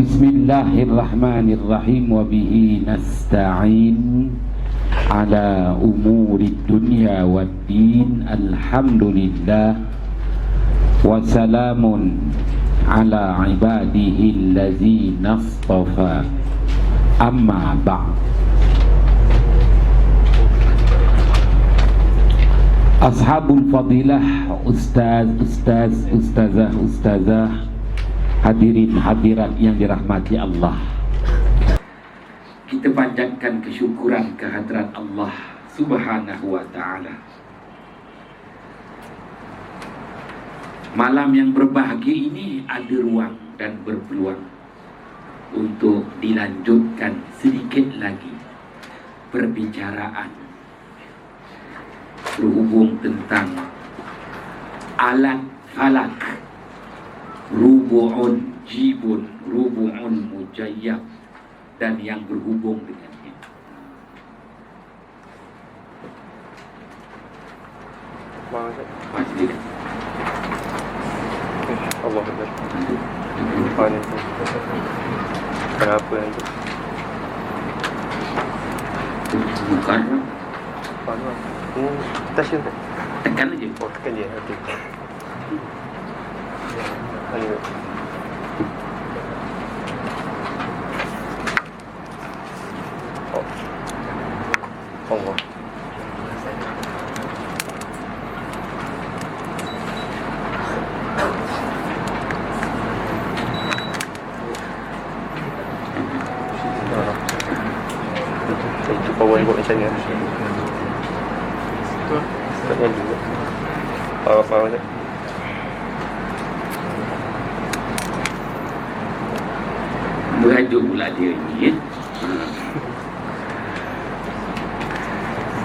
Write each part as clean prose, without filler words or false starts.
Bismillahirrahmanirrahim. Wa bihi nasta'in ala umuri dunya waddin. Alhamdulillah. Wa salamun ala ibadihi allazina astafa. Amma ba'd. Ashabul fadilah, ustazah, hadirin hadirat yang dirahmati Allah. Kita panjatkan kesyukuran kehadrat Allah Subhanahu wa ta'ala. Malam yang berbahagia ini ada ruang dan berpeluang untuk dilanjutkan sedikit lagi perbicaraan berhubung tentang alat falak, rubu'un jibun, rubu'un mujayyab, dan yang berhubung dengannya. Masjid Allah Akbar. Kenapa itu? Bukan. Stasiun tak? Tekan aja. Oh, tekan je. Okey. Ayo. Oh. Allah. Itu power buat macam ni. Tak ada juga. Power ni. Merajuk pula dia ni, ya?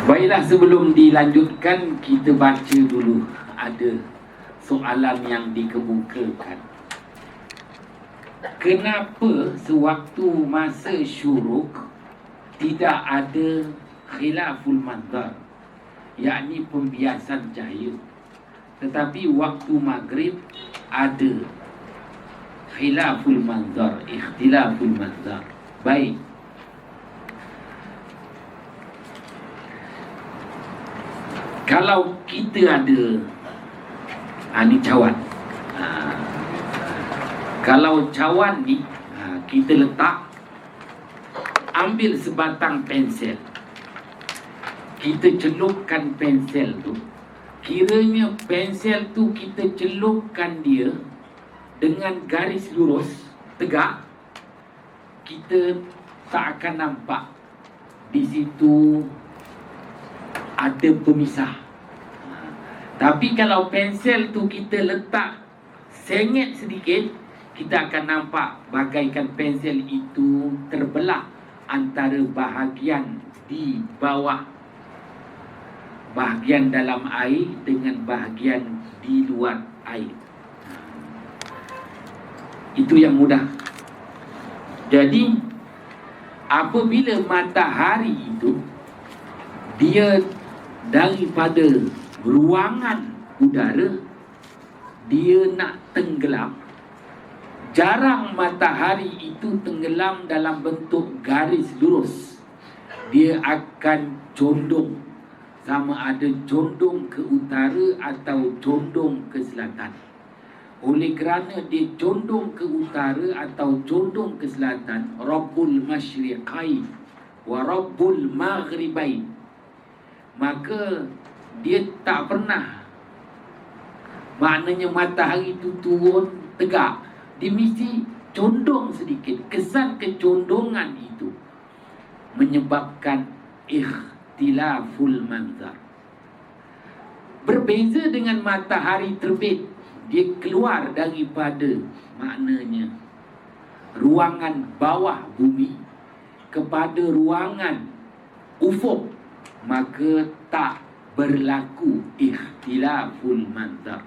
Baiklah, sebelum dilanjutkan, kita baca dulu ada soalan yang dikemukakan. Kenapa sewaktu masa syuruk tidak ada khilaful manzar, yakni pembiasan cahaya, tetapi waktu maghrib ada khilaful manzar, ikhtilaful manzar? Baik, kalau kita ada ni cawan, kalau cawan ni kita letak, ambil sebatang pensel, kita celupkan pensel tu, kiranya pensel tu kita celupkan dia dengan garis lurus tegak, kita tak akan nampak di situ ada pemisah. Tapi kalau pensel tu kita letak sengit sedikit, kita akan nampak bagaikan pensel itu terbelah antara bahagian di bawah, bahagian dalam air dengan bahagian di luar air. Itu yang mudah. Jadi apabila matahari itu dia daripada ruangan udara, dia nak tenggelam, jarang matahari itu tenggelam dalam bentuk garis lurus. Dia akan condong, sama ada condong ke utara atau condong ke selatan. Oleh kerana dia condong ke utara atau condong ke selatan, Rabbul Masyriqain wa Rabbul Maghribain, maka dia tak pernah, maknanya matahari itu turun tegak, dia mesti condong sedikit. Kesan kecondongan itu menyebabkan ikhtilaful manzar. Berbeza dengan matahari terbit, dia keluar daripada, maknanya ruangan bawah bumi kepada ruangan ufuk, maka tak berlaku ikhtilaful manzar.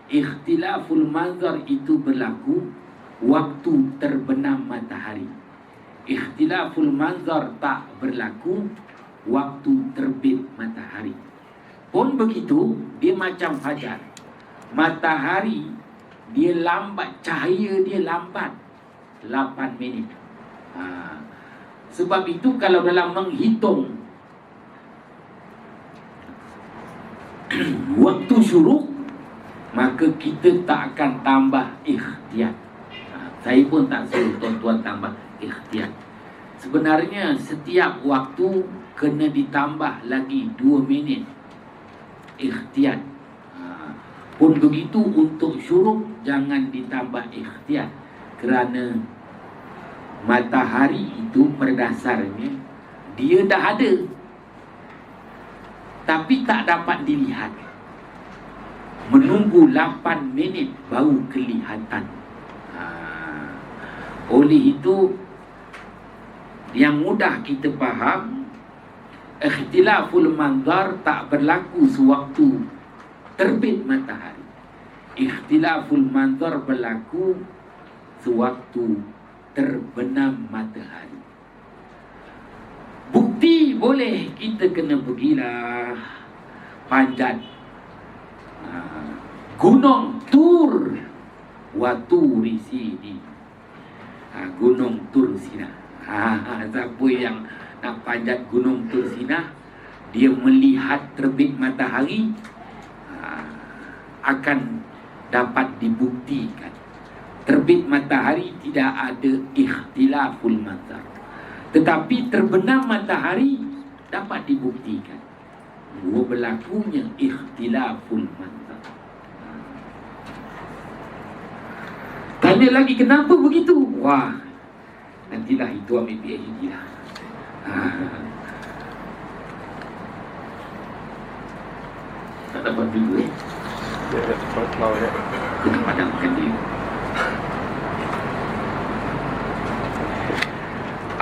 Ikhtilaful manzar itu berlaku waktu terbenam matahari. Ikhtilaful manzar tak berlaku waktu terbit matahari. Pun begitu, dia macam fajar. Matahari dia lambat, cahaya dia lambat, 8 minit. Sebab itu kalau dalam menghitung waktu syuruk, maka kita tak akan tambah ikhtiyat. Saya pun tak suruh tuan-tuan tambah ikhtiyat. Sebenarnya setiap waktu kena ditambah lagi 2 minit ikhtiyat. Pun begitu untuk syuruk, jangan ditambah ikhtiyat, kerana matahari itu pada dasarnya dia dah ada, tapi tak dapat dilihat. Menunggu 8 minit baru kelihatan. Oleh itu, yang mudah kita faham, ikhtilaful manzar tak berlaku sewaktu terbit matahari. Ikhtilaful manzar berlaku sewaktu terbenam matahari. Bukti boleh kita kena pergilah panjat Gunung Tur wa Turi Sini. Gunung Tur Sina. Siapa yang nak panjat Gunung Tur Sina, dia melihat terbit matahari, akan dapat dibuktikan terbit matahari tidak ada ikhtilaful manzar. Tetapi terbenam matahari dapat dibuktikan berlakunya ikhtilaful manzar. Tanya lagi kenapa begitu? Wah, nantilah itu ambil PhD lah. Tak dapat dulu kena padamkan dia.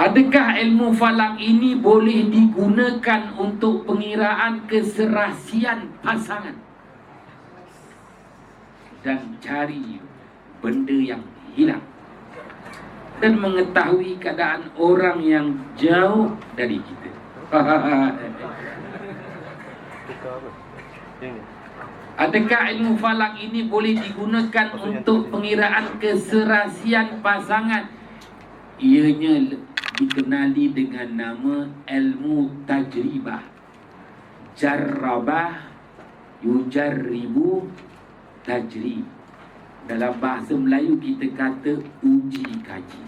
Adakah ilmu falak ini boleh digunakan untuk pengiraan keserasian pasangan dan cari benda yang hilang dan mengetahui keadaan orang yang jauh dari kita? Adakah ilmu falak ini boleh digunakan untuk pengiraan keserasian pasangan? Ianya dikenali dengan nama ilmu tajribah. Jarrabah yujarribu tajrib. Dalam bahasa Melayu kita kata uji kaji.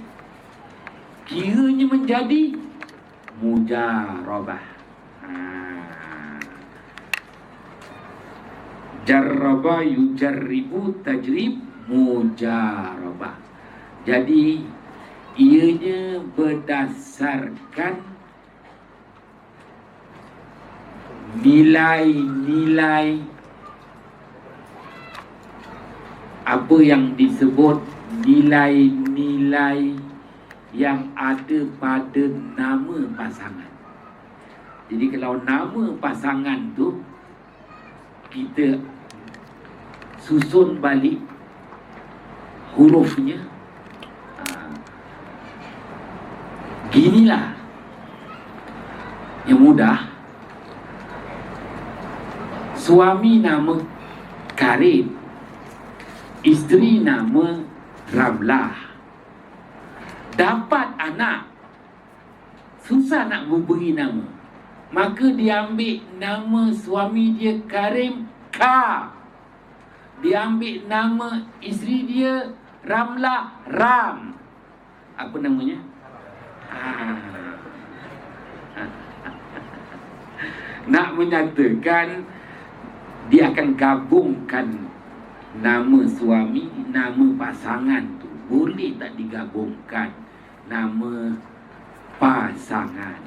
Kiranya menjadi mujarabah. Jarraba yujarribu tajrib mujarabah. Jadi ianya berdasarkan nilai-nilai apa yang disebut nilai-nilai yang ada pada nama pasangan. Jadi kalau nama pasangan tu kita susun balik hurufnya, ginilah yang mudah. Suami nama Karim, isteri nama Ramlah. Dapat anak, susah nak memberi nama, maka dia ambil nama suami dia Karim, K. Dia ambil nama isteri dia Ramlah, Ram. Apa namanya? Nak menyatakan dia akan gabungkan nama suami, nama pasangan tu. Boleh tak digabungkan nama pasangan?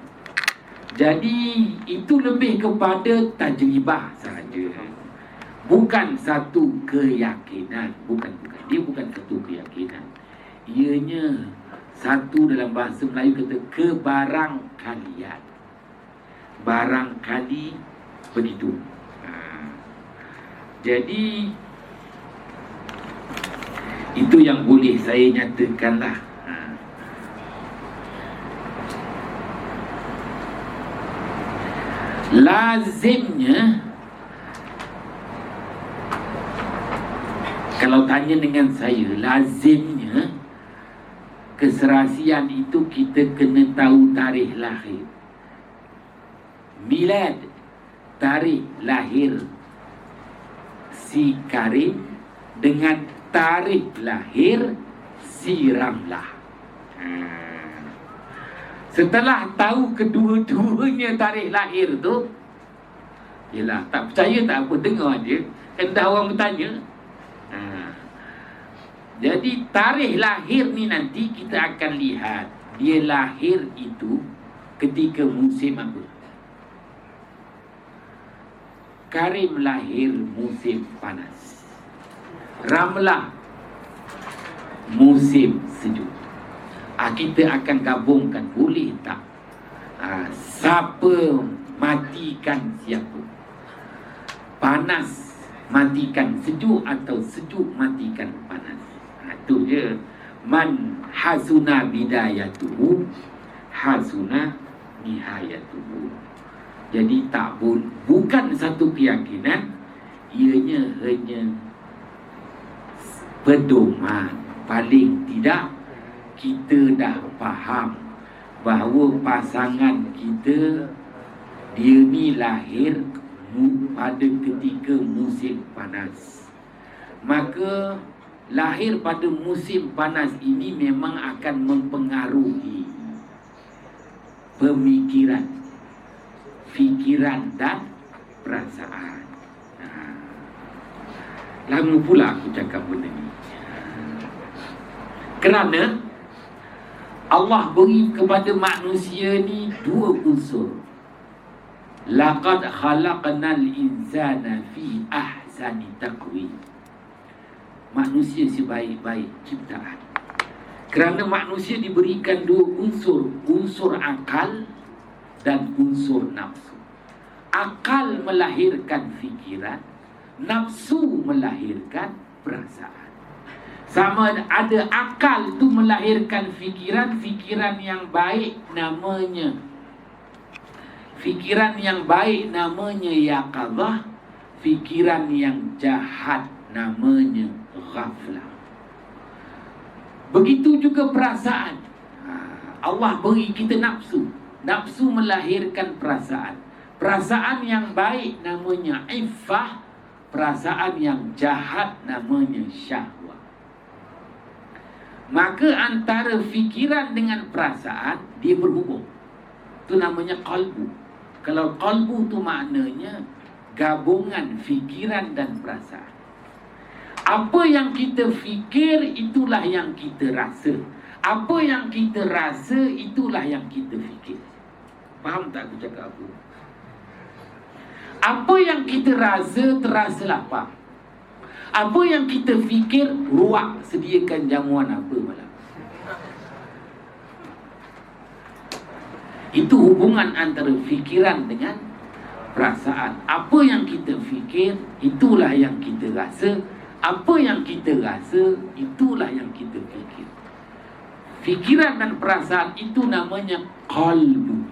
Jadi itu lebih kepada tajribah saja, bukan satu keyakinan. Dia bukan satu keyakinan. Ianya satu, dalam bahasa Melayu kata kebarangkalian. Barangkali begitu. Jadi itu yang boleh saya nyatakanlah. Lazimnya, kalau tanya dengan saya, lazimnya keserasian itu kita kena tahu tarikh lahir. Milad, tarikh lahir si Karim dengan tarikh lahir si Ramlah. Setelah tahu kedua-duanya tarikh lahir tu, yelah, tak percaya tak apa, dengar je. Kan dah orang bertanya. Jadi tarikh lahir ni nanti kita akan lihat dia lahir itu ketika musim apa. Karim lahir musim panas, Ramlah musim sejuk. Kita akan gabungkan, boleh tak? Siapa matikan siapa? Panas matikan sejuk atau sejuk matikan panas? Itu je. Man hasuna bidayatuhu hasuna nihayatuhu. Jadi tak bukan satu keyakinan, ianya hanya pedoman. Paling tidak kita dah faham bahawa pasangan kita dia ni lahir pada ketika musim panas. Maka lahir pada musim panas ini memang akan mempengaruhi pemikiran, fikiran dan perasaan. Lama pula aku cakap benda ni. Kerana Allah beri kepada manusia ni dua unsur. Laqad khalaqnal insana fi ahsani taqwim. Manusia sebaik-baik ciptaan. Kerana manusia diberikan dua unsur, unsur akal dan unsur nafsu. Akal melahirkan fikiran, nafsu melahirkan perasaan. Sama ada akal tu melahirkan fikiran, fikiran yang baik namanya yaqadzah, fikiran yang jahat namanya ghaflah. Begitu juga perasaan. Allah beri kita nafsu. Nafsu melahirkan perasaan. Perasaan yang baik namanya iffah, perasaan yang jahat namanya syahwat. Maka antara fikiran dengan perasaan dia berhubung. Itu namanya qalbu. Kalau qalbu tu maknanya gabungan fikiran dan perasaan. Apa yang kita fikir, itulah yang kita rasa. Apa yang kita rasa, itulah yang kita fikir. Faham tak aku cakap apa? Apa yang kita rasa, terasalah faham. Apa yang kita fikir, ruak sediakan jamuan apa malam. Itu hubungan antara fikiran dengan perasaan. Apa yang kita fikir, itulah yang kita rasa. Apa yang kita rasa, itulah yang kita fikir. Fikiran dan perasaan itu namanya qalbu.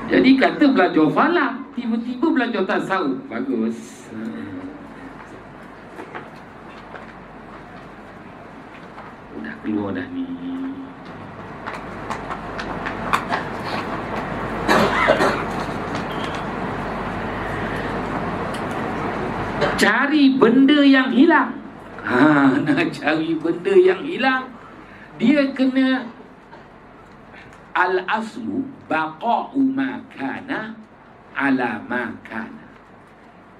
Jadi kata belajar falak, tiba-tiba belajar tasawuf. Bagus. Dah keluar dah ni. Cari benda yang hilang. Nak cari benda yang hilang, dia kena al-aslu baqa'u ma kana ala ma kana.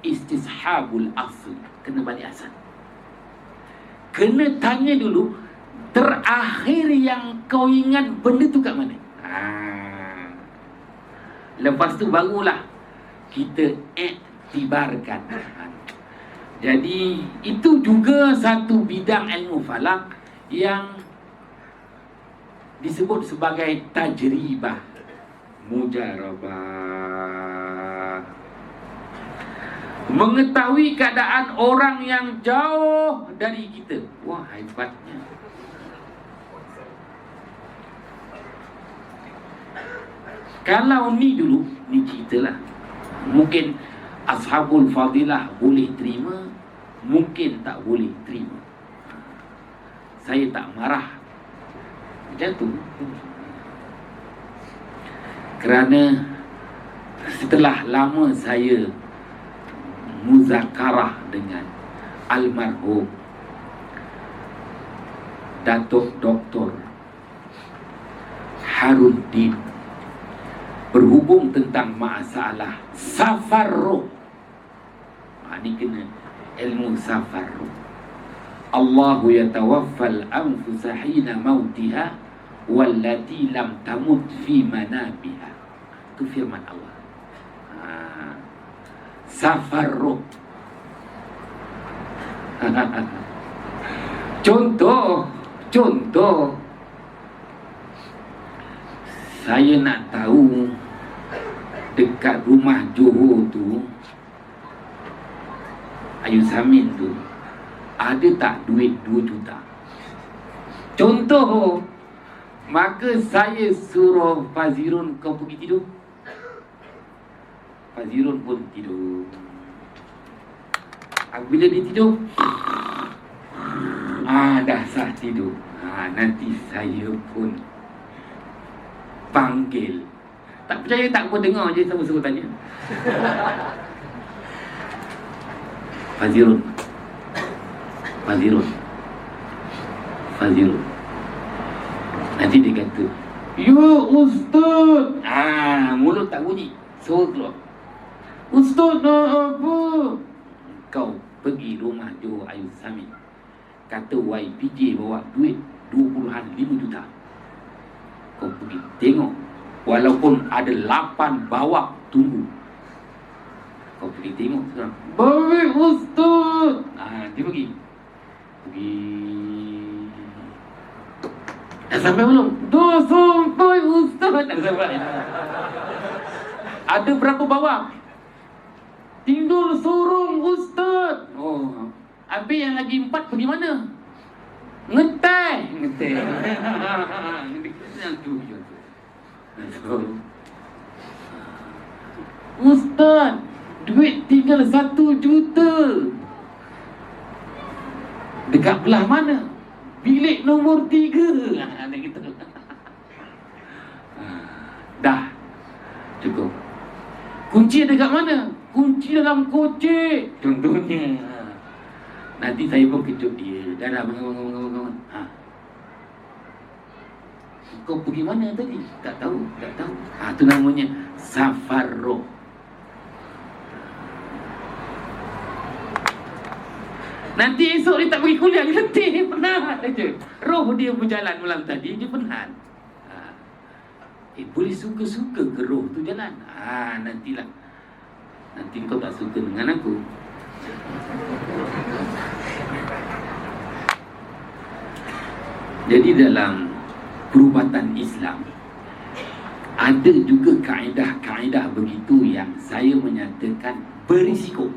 Istishabul asl. Kena balik asal. Kena tanya dulu, terakhir yang kau ingat benda tu kat mana? Lepas tu barulah kita iktibarkan. Jadi itu juga satu bidang ilmu falak yang disebut sebagai tajribah, mujarabah. Mengetahui keadaan orang yang jauh dari kita. Wah, hebatnya. Kalau ni dulu, ni ceritalah. Mungkin Ashabul Fadilah boleh terima, mungkin tak boleh terima. Saya tak marah macam tu, kerana setelah lama saya muzakarah dengan almarhum Datuk Dr. Haruddin berhubung tentang masalah safar roh. Ini kena ilmu safar roh. Allahu yatawaffal anfusa hina mautiha wallati lam tamut fi manabiha. Itu firman Allah. Safar roh. Contoh saya nak tahu dekat rumah Johor tu, Ayu Samin tu, ada tak duit 2 juta? Contoh. Maka saya suruh Fazirun, kau pergi tidur. Fazirun pun tidur. Bila dia tidur, dah sah tidur. Nanti saya pun panggil. Tak percaya tak pun dengar je, sama suruh tanya. Fazirun. Nanti dia kata, "Ya Ustaz." Mulut tak bunyi, suruh keluar. "Ustaz nak apa?" Kau pergi rumah Johor Ayu Samin, kata YPJ bawa duit 25 juta. Kau pergi tengok, walaupun ada 8 bawak tunggu, kau pergi tengok sekarang. "Baik Ustaz." Dia pergi. Dah sampai belum? Dah sampai Ustaz. Dah sampai. Ada berapa bawah? Tinggal sorong Ustaz. Habis yang lagi 4 pergi mana? Ngeteh. Ustaz, duit tinggal 1 juta. Dekat belah mana? Bilik nombor 3. Dah. Cukup. Kunci dekat mana? Kunci dalam kocek, contohnya. Nanti saya pun kejut dia. Dah bangun. Kau pergi mana tadi? Tak tahu. Itu namanya safar roh. Nanti esok dia tak pergi kuliah, dia letih, penat aja. Roh dia berjalan malam tadi, dia penat. Boleh suka-suka ke roh tu jalan? Nantilah. Nanti kau tak suka dengan aku. Jadi dalam perubatan Islam ada juga kaedah-kaedah begitu yang saya menyatakan berisiko.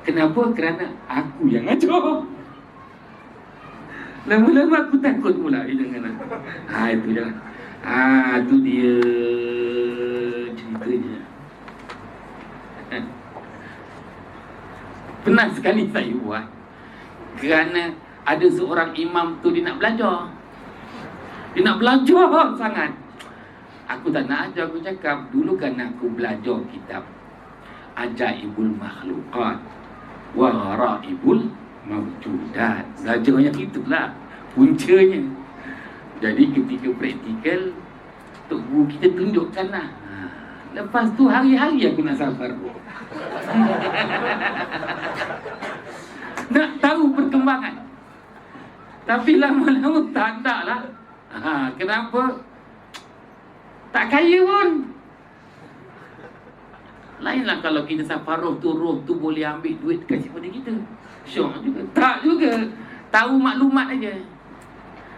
Kenapa? Kerana aku yang ajar. Lama-lama aku takut pula dengan aku. Itu jangan. Itu dia ceritanya. Pernah sekali saya buat, kerana ada seorang imam tu dia nak belajar. Dia nak belajar sangat. Aku tak nak ajar, aku cakap, dulu kan aku belajar kitab Ajaibul Makhluqat wa Gharaibul Mawjudat. Belajar yang itulah puncanya. Jadi ketika praktikal, tok guru kita tunjukkanlah. Lepas tu hari-hari aku nak safar. Nak tahu perkembangan. Tapi lama-lama tak ada lah. Kenapa? Tak kaya pun. Lainlah kalau kita safar roh tu boleh ambil duit kasih pada kita. Syok juga. Tak juga. Tahu maklumat aja.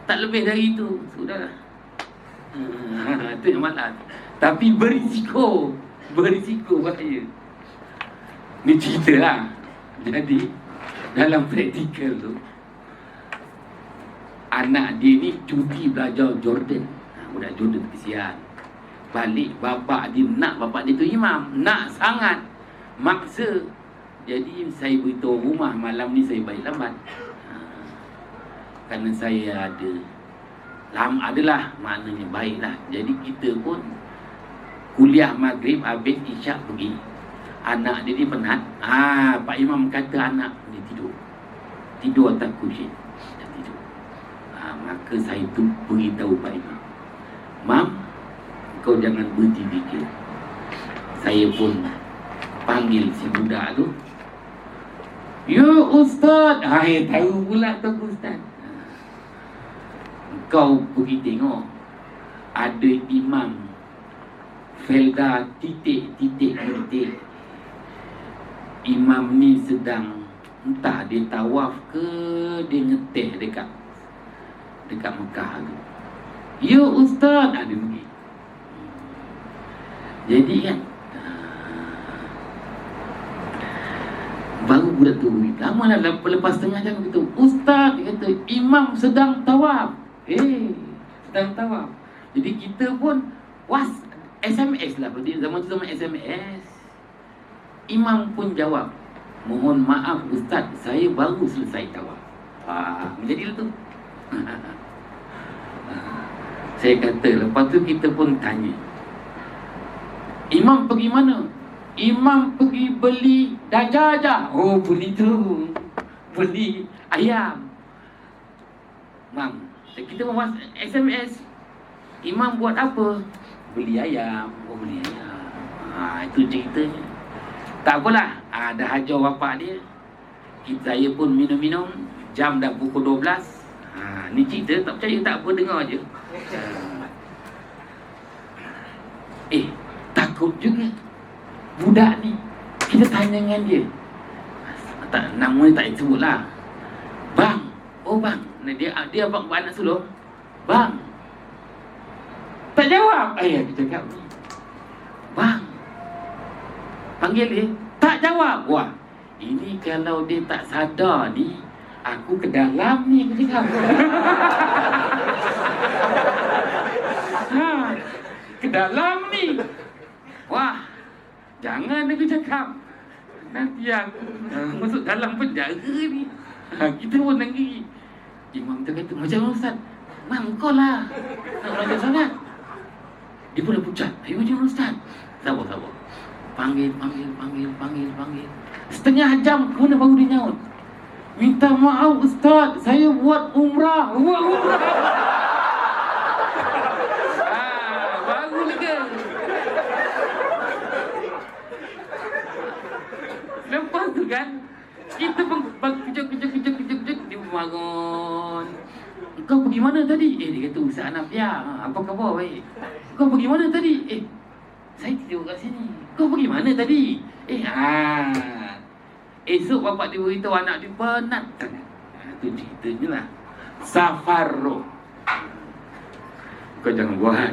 Tak lebih dari itu. Sudahlah. Itu yang malas. Tapi berisiko bahaya. Ni cerita lah. Jadi dalam praktikal tu, anak dia ni cuti belajar Jordan. Budak Jordan kesian. Balik bapak dia tu imam. Nak sangat. Maksa Jadi saya beritahu rumah malam ni saya balik lambat. Kerana saya adalah maknanya baiklah. Jadi kita pun kuliah maghrib habis isyak pergi. Anak dia penat. Pak Imam kata anak dia tidur atas kursi. Dia tidur. Maka saya tu beritahu Pak Imam, Mam, kau jangan berhenti fikir. Saya pun panggil si budak tu. Ya Ustaz. Tahu pula tu Ustaz. Kau pergi tengok, ada imam Felda titik. Imam ni sedang entah dia tawaf ke dia ngeteh dekat Mekah tu. Ya Ustaz. Dia pergi. Jadi kan baru budak tu lama lah, lepas setengah jam gitu, Ustaz, dia kata imam sedang tawaf. Sedang tawaf. Jadi kita pun SMS lah. Pada zaman tu zaman SMS. Imam pun jawab, mohon maaf Ustaz, saya baru selesai tawaf. Menjadilah tu. Saya kata, lepas tu kita pun tanya, Imam pergi mana? Imam pergi beli dajajah. Beli tu, beli ayam. Mam, kita buat SMS. Imam buat apa? Beli ayam. Beli ayam. Itu ceritanya. Tak apalah, dah hajar bapak dia. Saya pun minum-minum. Jam dah pukul 12. Ni cerita, tak percaya tak apa, dengar je. Takut juga budak ni. Kita tanya dengan dia, nama dia tak sebut lah. Bang. Bang. Dia abang anak sulung. Bang. Tak jawab. Kita cakap ni, Bang. Panggil dia, tak jawab. Wah, ini kalau dia tak sadar ni, aku ke dalam ni, aku cakap. Ke dalam ni. Wah, jangan aku cakap. Nanti aku masuk dalam penjara ni. Kita pun nangis. Imam tu kata, macam mana Ustaz? Mam, kau lah nak belajar sangat. Dia pun dah pucat. Ayo macam mana Ustaz? Sabar. Panggil. Setengah jam kemudian baru dia nyaut. Minta maaf Ustaz, saya buat umrah. Baru lega. Lepas tu kan, kita pun kejap dia bangun. Kau pergi mana tadi? Dia kata Ustaz Anafia. Apa khabar? Baik. Kau pergi mana tadi? Saya tidur kat sini. Kau pergi mana tadi? Esok bapak dia beritahu anak dia penat sangat. Itu ceritanya lah. Safar roh. Kau jangan buat.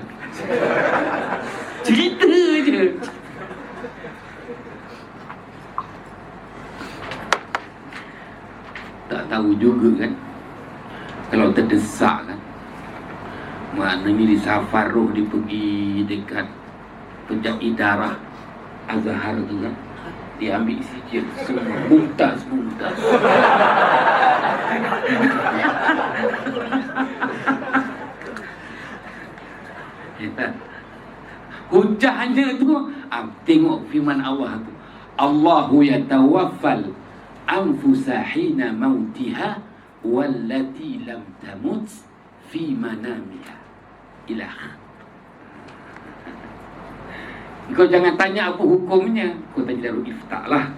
Cerita je. Tak tahu juga kan, kalau terdesak kan, maknanya di safar roh dia pergi dekat penjahit darah Azhar tu kan, dia ambil sijil semua mumtaz. Hujahnya tu, tengok firman Allah tu, Allahu yatawaffal anfusa hina mautiha wallati lam tamut fi manamiha. Ilah. Kau jangan tanya apa hukumnya, kau tanya Darul Ifta lah.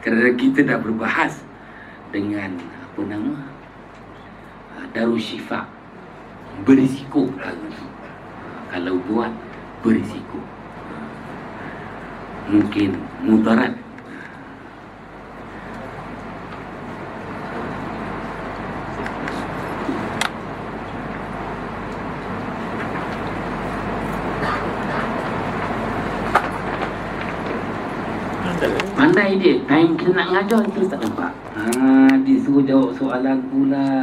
Kerana kita dah berbahas dengan apa nama, Darul Syifa. Berisiko kalau buat, berisiko. Mungkin mudarat. Pandai dia, time kita nak ngajar kita tak nampak. Disuruh jawab soalan pula.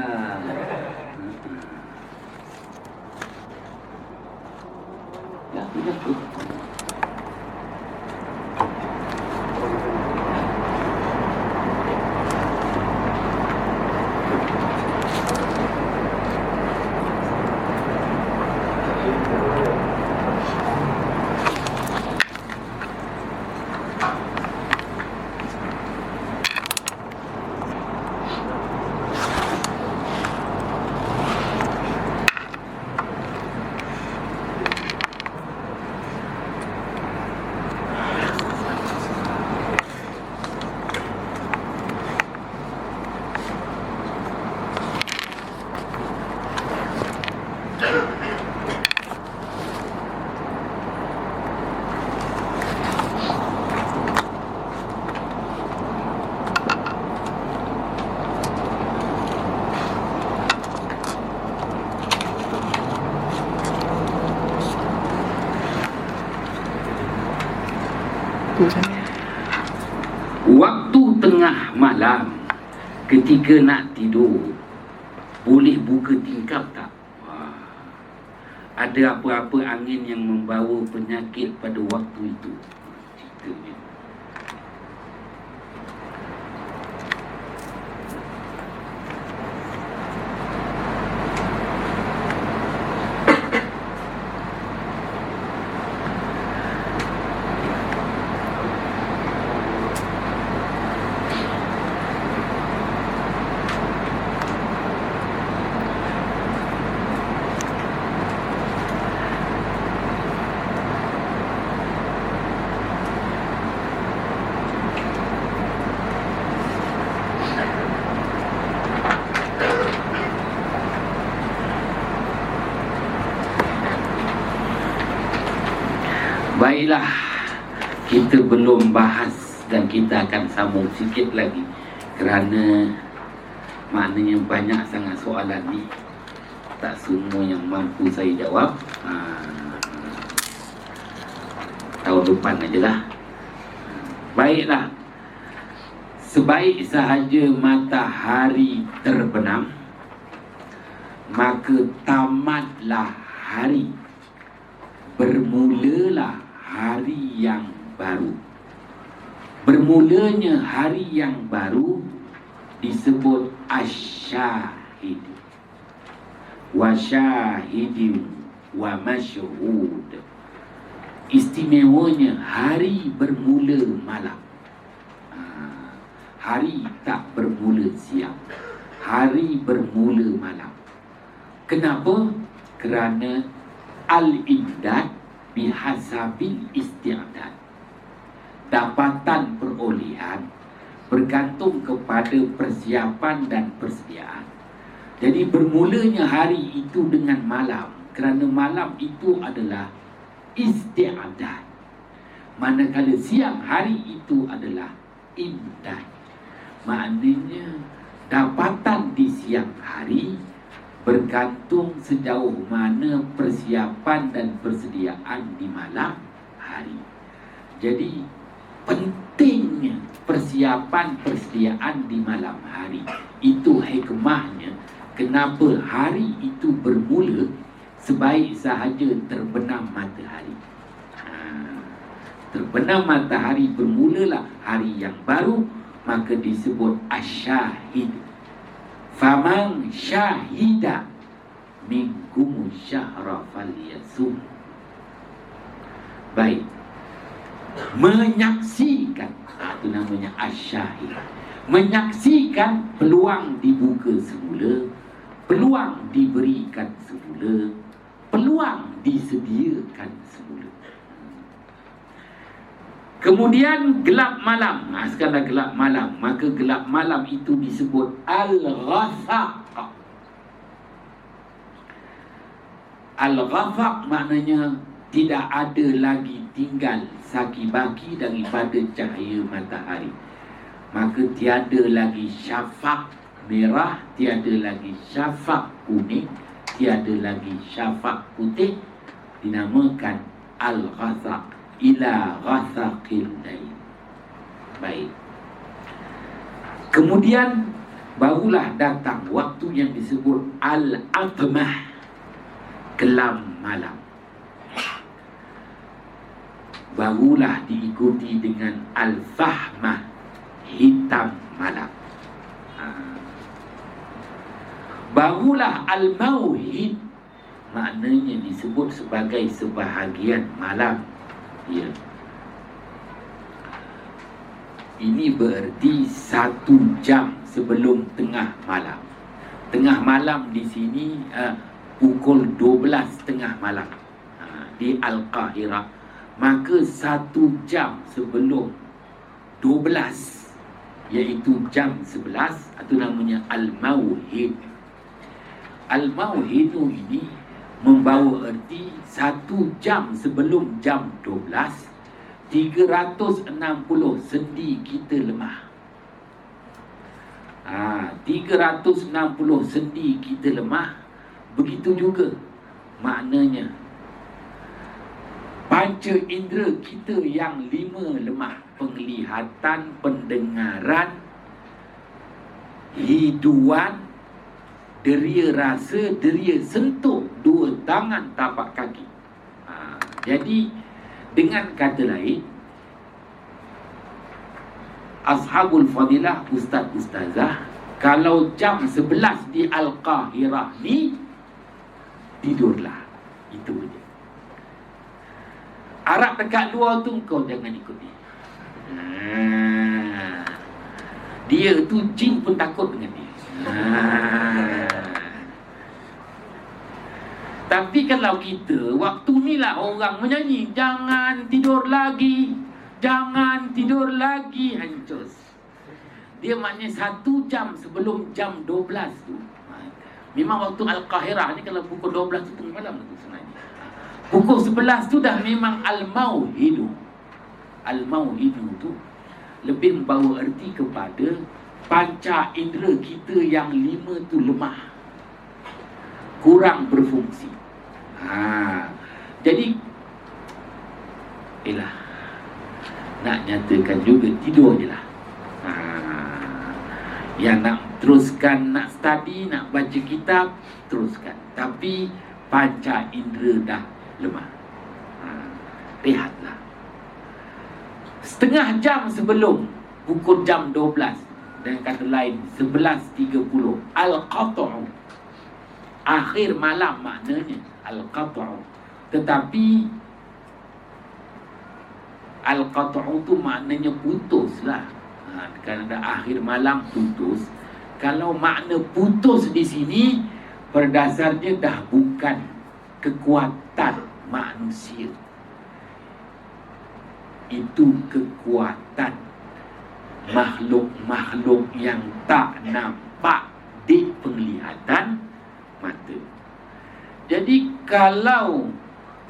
ketika nak tidur, boleh buka tingkap tak? Ada apa-apa angin yang membawa penyakit pada waktu itu? Ceritanya. Baiklah, kita belum bahas dan kita akan sambung sikit lagi kerana maknanya banyak sangat soalan ni, tak semua yang mampu saya jawab. Tahun depan ajalah. Baiklah, sebaik sahaja matahari terbenam, maka tamatlah hari, bermulalah hari yang baru. Bermulanya hari yang baru disebut asyahid, wa syahidin wa masyhud. Istimewanya hari bermula malam. Hari tak bermula siang, hari bermula malam. Kenapa? Kerana al-imdad bihasabil isti'dad. Dapatan perolehan bergantung kepada persiapan dan persediaan. Jadi bermulanya hari itu dengan malam, kerana malam itu adalah isti'dad, manakala siang hari itu adalah imdad. Maknanya dapatan di siang hari bergantung sejauh mana persiapan dan persediaan di malam hari. Jadi pentingnya persiapan persediaan di malam hari. Itu hikmahnya kenapa hari itu bermula sebaik sahaja terbenam matahari. Terbenam matahari bermulalah hari yang baru, maka disebut asyahid. Faman syahida minkum syahra falyasum. Baik, menyaksikan, itu namanya asyahid. Menyaksikan peluang dibuka semula, peluang diberikan semula, peluang disediakan semula. Kemudian gelap malam. Sekarang gelap malam, maka gelap malam itu disebut al-ghasaq. Al-ghasaq maknanya tidak ada lagi tinggal saki-baki daripada cahaya matahari. Maka tiada lagi syafaq merah, tiada lagi syafaq kuning, tiada lagi syafaq putih. Dinamakan al-ghasaq. Ila ghasaqil lail. Baik. Kemudian barulah datang waktu yang disebut al-atmah, kelam malam. Barulah diikuti dengan al-fahmah, hitam malam. Barulah al-mauhid, maknanya disebut sebagai sebahagian malam. Ya. Ini berarti 1 jam sebelum tengah malam. Tengah malam di sini pukul 12 tengah malam di Al-Qahirah. Maka 1 jam sebelum 12, iaitu jam 11, itu namanya Al-Mauhid. Al-Mauhidu ini membawa erti 1 jam sebelum jam 12, 360 sendi kita lemah. 360 sendi kita lemah. Begitu juga maknanya panca indera kita yang 5 lemah. Penglihatan, pendengaran, hiduan, deria rasa, deria sentuh, dua tangan tapak kaki. Jadi dengan kata lain, ashabul fadilah, ustaz ustazah, kalau jam 11 di Al-Qahirah ni, tidurlah. Itu je. Arab dekat luar tu kau jangan ikut dia. Dia tu jin pun takut dengan dia. Tapi kalau kita, waktu ni lah orang menyanyi, jangan tidur lagi, jangan tidur lagi, hancur. Dia maknanya 1 jam sebelum jam 12 tu. Memang waktu Al-Qahirah ni kalau pukul 12 tu tengah malam tu sebenarnya. Pukul 11 tu dah memang Al-Mauhidu. Al-Mauhidu tu lebih membawa erti kepada panca indera kita yang 5 tu lemah, kurang berfungsi. Jadi nak nyatakan juga tidur je lah. Yang nak teruskan, nak study, nak baca kitab, teruskan. Tapi panca indera dah lemah. Rehatlah. Setengah jam sebelum pukul jam 12, dengan kata lain 11.30, Al-Qat'u, akhir malam maknanya Al-Qat'u. Tetapi Al-Qat'u tu maknanya putus lah. Kan ada akhir malam putus. Kalau makna putus di sini berdasarnya dah bukan kekuatan manusia, itu kekuatan makhluk-makhluk yang tak nampak di penglihatan mata. Jadi kalau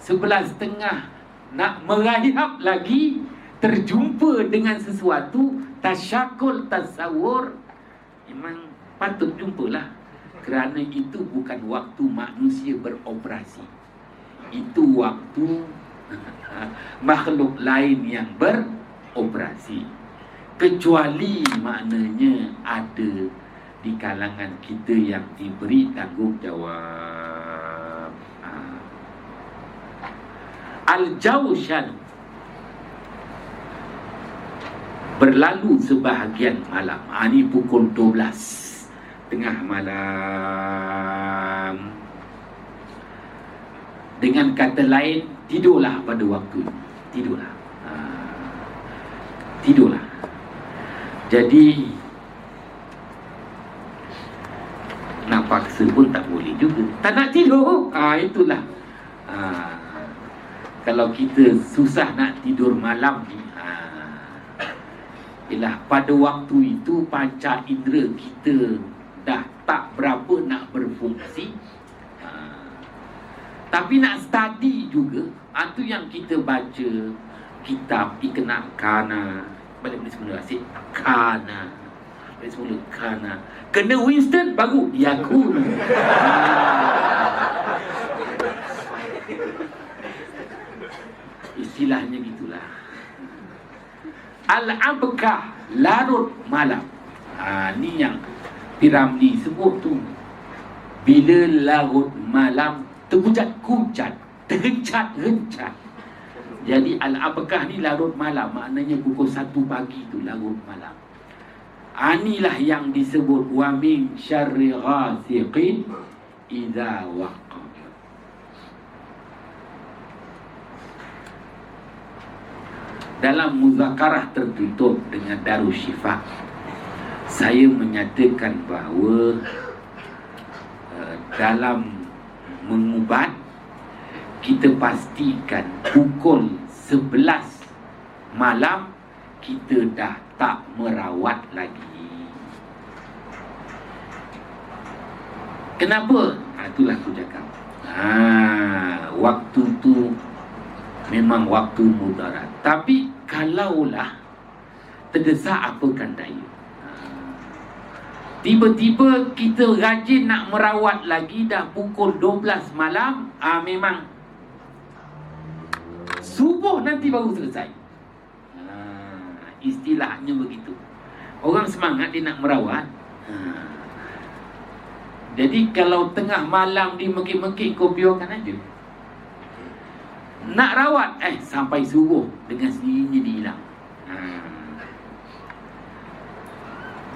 11.30 nak merayap lagi, terjumpa dengan sesuatu, tasyakul, tasawur, memang patut jumpalah. Kerana itu bukan waktu manusia beroperasi. Itu waktu makhluk lain yang beroperasi. Kecuali maknanya ada di kalangan kita yang diberi tanggungjawab. Al-Jawshan, berlalu sebahagian malam. Ini pukul 12 tengah malam. Dengan kata lain, tidurlah pada waktu ini. Tidurlah. Tidurlah. Jadi nak paksa pun tak boleh juga. Tak nak tidur, itulah. Kalau kita susah nak tidur malam ni, ialah pada waktu itu panca indera kita dah tak berapa nak berfungsi. Tapi nak study juga, itu yang kita baca kitab Iqna Kana. Balik semula asyik Kana. Balik semula Kana. Kena Winston baru Yakun. Istilahnya gitulah. Al-Abkah, larut malam. Ni yang Piramli sebut tu. Bila larut malam, terkujat-kujat, terhencat-hencat. Jadi Al-Abkah ni larut malam, maknanya pukul 1 pagi tu larut malam. Inilah yang disebut wa min syarri ghasiqin idza waqab. Dalam muzakarah tertutup dengan Darussyifah, saya menyatakan bahawa dalam mengubat, kita pastikan pukul 11 malam kita dah tak merawat lagi. Kenapa? Itulah aku cakap. Waktu tu memang waktu mudarat. Tapi kalaulah terdesak, apakan daya. Tiba-tiba kita rajin nak merawat lagi, dah pukul 12 malam, memang subuh nanti baru selesai. Istilahnya begitu. Orang semangat dia nak merawat, Jadi kalau tengah malam dimekik-mekik, kau biarkan aja. Nak rawat, sampai subuh dengan sendirinya dia hilang.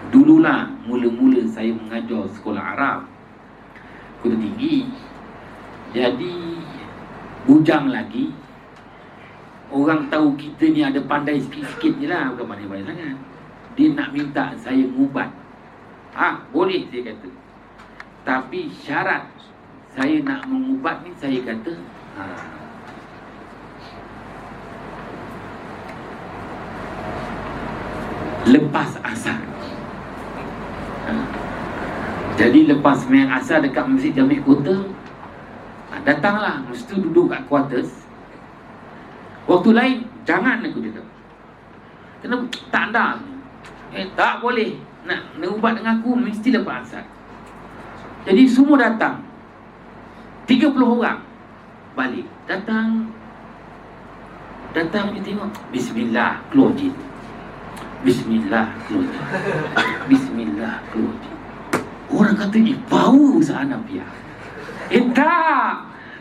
Dululah mula-mula saya mengajar sekolah Arab Kota Tinggi. Jadi bujang lagi, orang tahu kita ni ada pandai sikit-sikit je lah, bukan pandai-pandai sangat. Dia nak minta saya ngubat. Boleh saya kata, tapi syarat saya nak mengubat ni, saya kata lepas asar. Jadi lepas sembahyang asar dekat Masjid Jami' Kota, datanglah, mesti duduk kat quarters. Waktu lain jangan, aku cakap. Kenapa? Tak ada. Tak boleh. Nak ubat dengan aku mesti lepas asar. Jadi semua datang, 30 orang balik. Datang dia tengok, bismillah, keluar jin. Bismillah, keluar jin. Bismillah, keluar jin. Orang kata, power Hanafiah.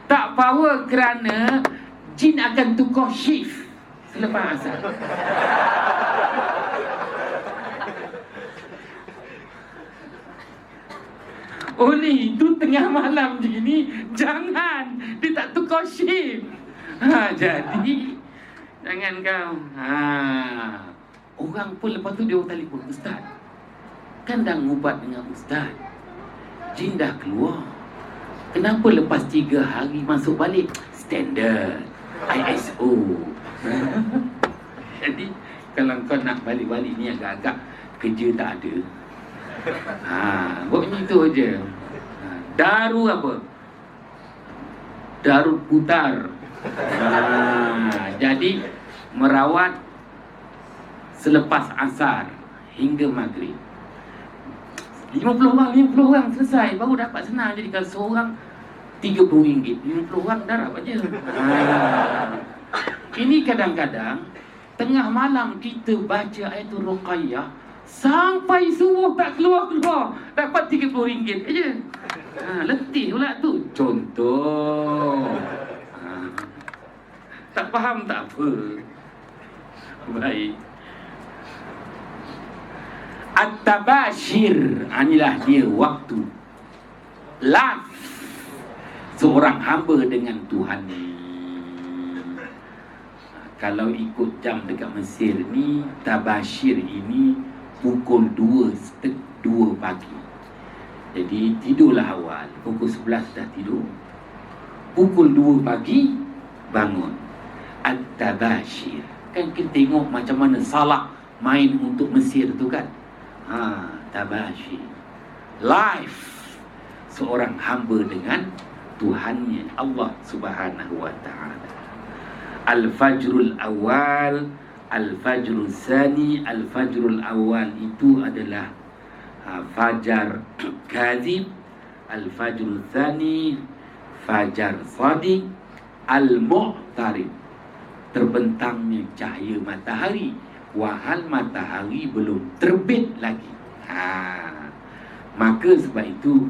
Tak power kerana jin akan tukar shift selepas asar. Oleh itu tengah malam begini, jangan, dia tak tukar shift. Jadi jangan kau. Orang pun lepas tu dia telefon, ustaz, kan dah ngubat dengan ustaz, jin dah keluar, kenapa lepas 3 hari masuk balik? Standard ISO. Jadi kalau kau nak balik-balik ni agak-agak kerja tak ada. Buat macam tu aja. Daru apa? Daru putar. Jadi merawat selepas asar hingga maghrib. 50 orang selesai, baru dapat senang. Jadi kalau seorang RM30, 50 orang dah dapat je. Ini kadang-kadang tengah malam kita baca ayatul Ruqayyah sampai subuh tak keluar-keluar, dapat RM30 aja. Letih pula tu. Contoh. Tak faham tak apa. Baik. At-tabashir, inilah dia waktu live seorang hamba dengan Tuhan ni. Kalau ikut jam dekat Mesir ni, tabashir ini pukul 2 pagi. Jadi tidurlah awal, pukul 11 dah tidur, pukul 2 pagi bangun. At-tabashir. Kan kita tengok macam mana Salah main untuk Mesir tu kan. Tabashir live seorang hamba dengan Tuhannya Allah Subhanahu wa ta'ala. Al-Fajrul Awal, Al-Fajrul Sani. Al-Fajrul Awal itu adalah Fajar Kadhib. Al-Fajrul Sani, Fajar Sadiq. Al-Mu'tarib, terbentangnya cahaya matahari, wahal matahari belum terbit lagi. Maka sebab itu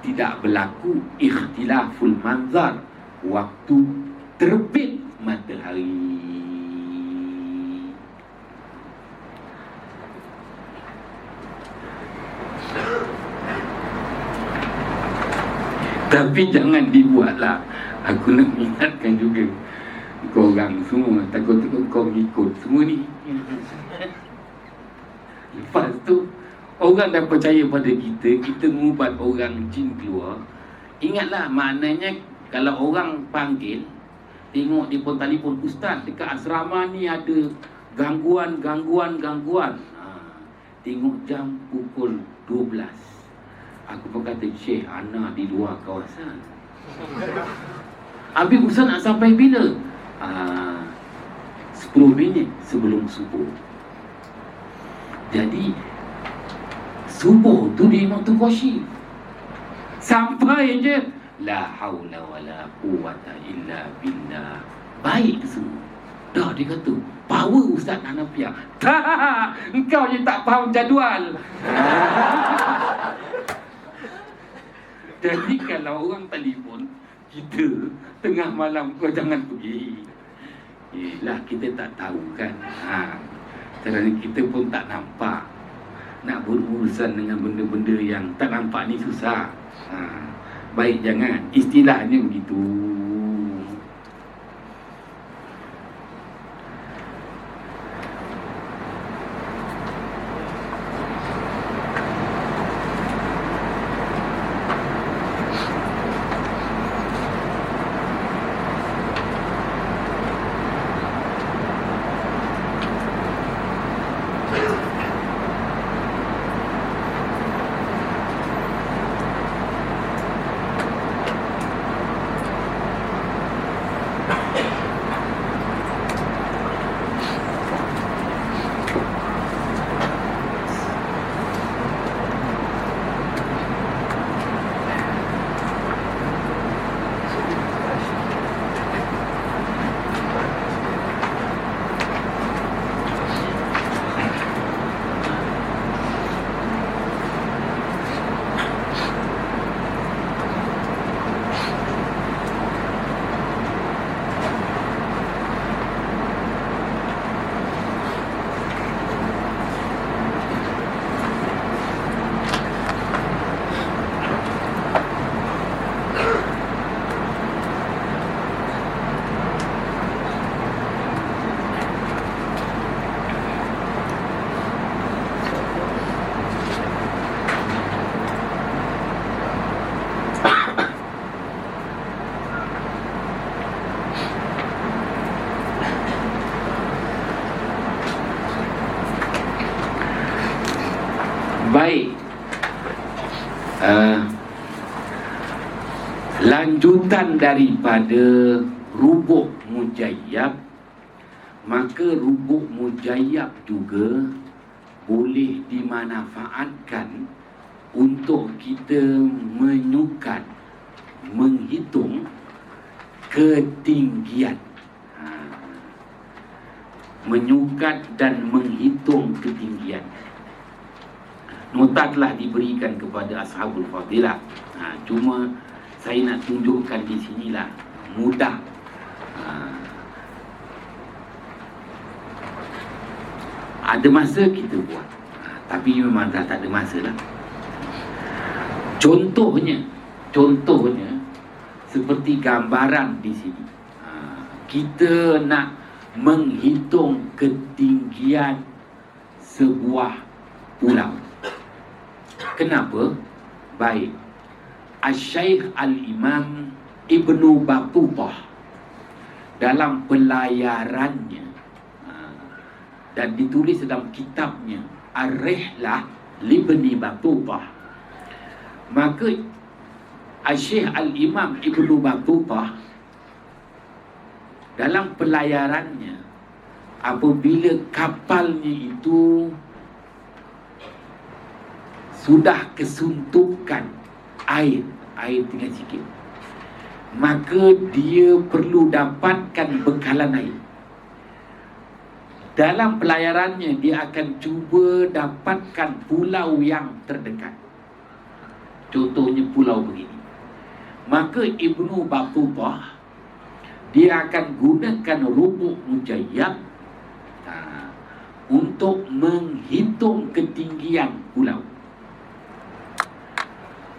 tidak berlaku ikhtilaful manzar, waktu terbit matahari. Tapi jangan dibuatlah. Aku nak ingatkan juga korang semua, takut-takut kau ikut semua ni. Lepas tu orang dah percaya pada kita, kita mengubat orang jin keluar. Ingatlah, maknanya kalau orang panggil, tengok dia pun telefon, ustaz dekat asrama ni ada gangguan. Tengok jam pukul 12. Aku pun kata, Syekh, Ana di luar kawasan. Habis ustaz nak sampai bila? 10 minit sebelum subuh. Jadi subuh tu dia memang tukar shift. Sampai je la haula wala quwwata illa billah. Baik semua. Dah dia kata, power Ustaz Hanafiah. Tak, engkau je tak faham jadual. Jadi kalau orang telefon kita tengah malam, kau jangan pergi. Yelah, kita tak tahu kan. Kerana kita pun tak nampak. Nak berurusan dengan benda-benda yang tak nampak ni susah. Baik jangan. Istilahnya begitu. Baik, lanjutan daripada rubuk mujayyab, maka rubuk mujayyab juga boleh dimanfaatkan untuk kita menyukat, menghitung ketinggian. Menyukat dan menghitung ketinggian. Nota telah diberikan kepada Ashabul Fadilah. Cuma saya nak tunjukkan di sinilah, mudah. Ada masa kita buat, tapi memang dah tak ada masa lah. Contohnya seperti gambaran di sini. Kita nak menghitung ketinggian sebuah pulau. Kenapa? Baik, Asy-Syaikh Al-Imam Ibnu Battutah dalam pelayarannya dan ditulis dalam kitabnya Ar-Rihlah Libni Battutah, maka Asy-Syaikh Al-Imam Ibnu Battutah dalam pelayarannya, apabila kapalnya itu sudah kesuntukan air tinggal sikit, maka dia perlu dapatkan bekalan air. Dalam pelayarannya dia akan cuba dapatkan pulau yang terdekat. Contohnya pulau begini. Maka Ibnu Battutah dia akan gunakan rubuk mujayyab untuk menghitung ketinggian pulau.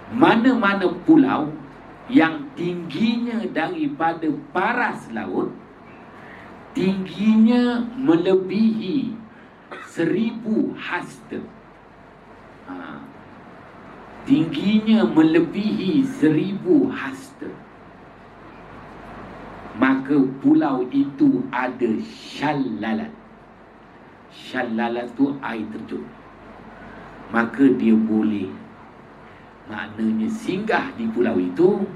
Mana-mana pulau yang tingginya daripada paras laut, tingginya melebihi 1000 hasta. Tingginya melebihi 1000 hasta, maka pulau itu ada syalalat. Syalalat tu air terjun. Maka dia boleh, maknanya singgah di pulau itu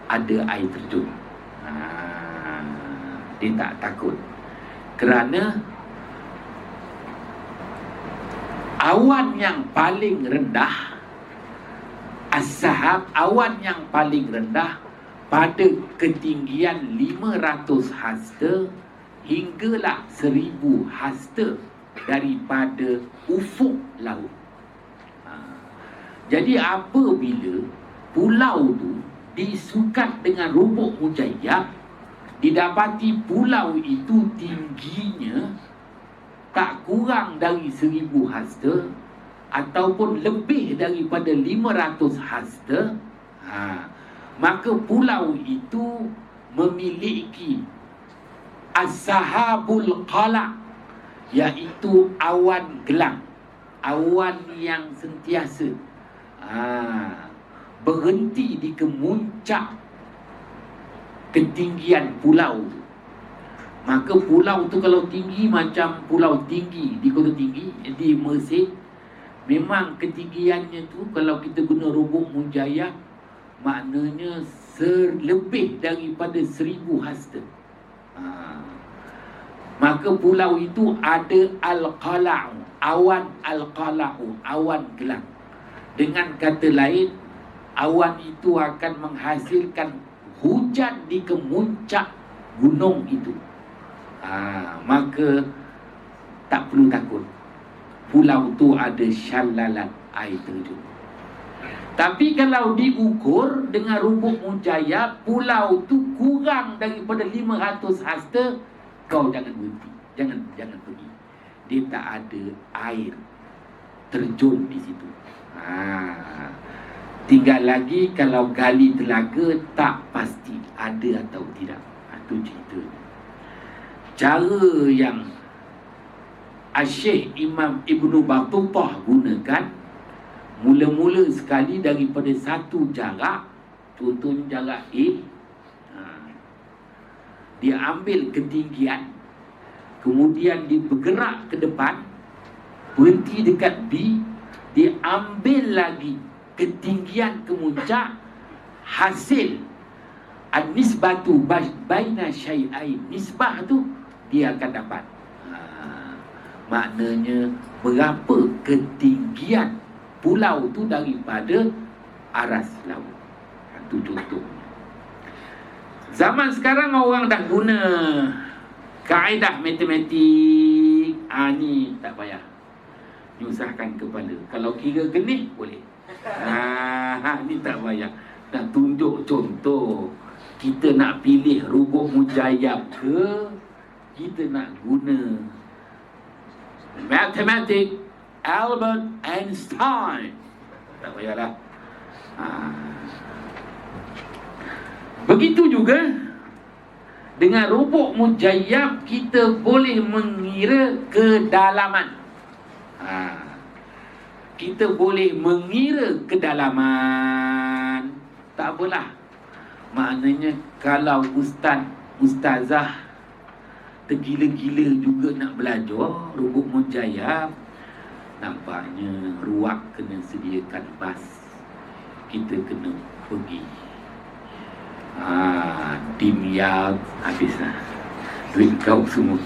ada air terjun. Dia tak takut, kerana awan yang paling rendah, as-sahab, awan yang paling rendah pada ketinggian 500 hasta hinggalah 1000 hasta daripada ufuk laut. Jadi apabila pulau tu disukat dengan rubuk mujayyab, didapati pulau itu tingginya tak kurang dari 1000 hasta ataupun lebih daripada 500 hasta. Maka pulau itu memiliki as-sahabul qala', iaitu awan gelang, awan yang sentiasa berhenti di kemuncak ketinggian pulau tu. Maka pulau tu kalau tinggi macam pulau tinggi di Kota Tinggi di Mesir, memang ketinggiannya tu kalau kita guna rubuk mujayyab, maknanya lebih daripada 1000 hasta. Maka pulau itu ada al-qala'u, awan al-qala'u, awan gelang. Dengan kata lain, awan itu akan menghasilkan hujan di kemuncak gunung itu. Maka tak perlu takut, pulau tu ada syalalan air terjun. Tapi kalau diukur dengan rubuk mujayyab, pulau tu kurang daripada 500 hasta, kau jangan berhenti, jangan pergi. Dia tak ada air terjun di situ. Tinggal lagi kalau gali telaga tak pasti ada atau tidak. Itu ceritanya. Cara yang Syekh Imam Ibnu Battutah gunakan, mula-mula sekali daripada satu jarak, contohnya jarak A, dia ambil ketinggian, kemudian dia bergerak ke depan, berhenti dekat B, dia ambil lagi ketinggian kemuncak, hasil an-nisbatu baina syai'ain, nisbah tu dia akan dapat. Maknanya berapa ketinggian pulau tu daripada aras laut. Itu contohnya. Zaman sekarang orang dah guna kaedah matematik. Ni tak payah nyusahkan kepala. Kalau kira genih boleh. Ni tak payah. Dah tunjuk contoh. Kita nak pilih rubuk mujayyab ke, kita nak guna matematik Albert Einstein, tak payahlah. Begitu juga dengan rubuk mujayyab, kita boleh mengira kedalaman. Kita boleh mengira kedalaman. Tak apalah. Maknanya kalau ustazah tergila-gila juga nak belajar rubuk mujayyab, nampaknya ruak kena sediakan bas, kita kena pergi. Dimyat habislah duit kau semua.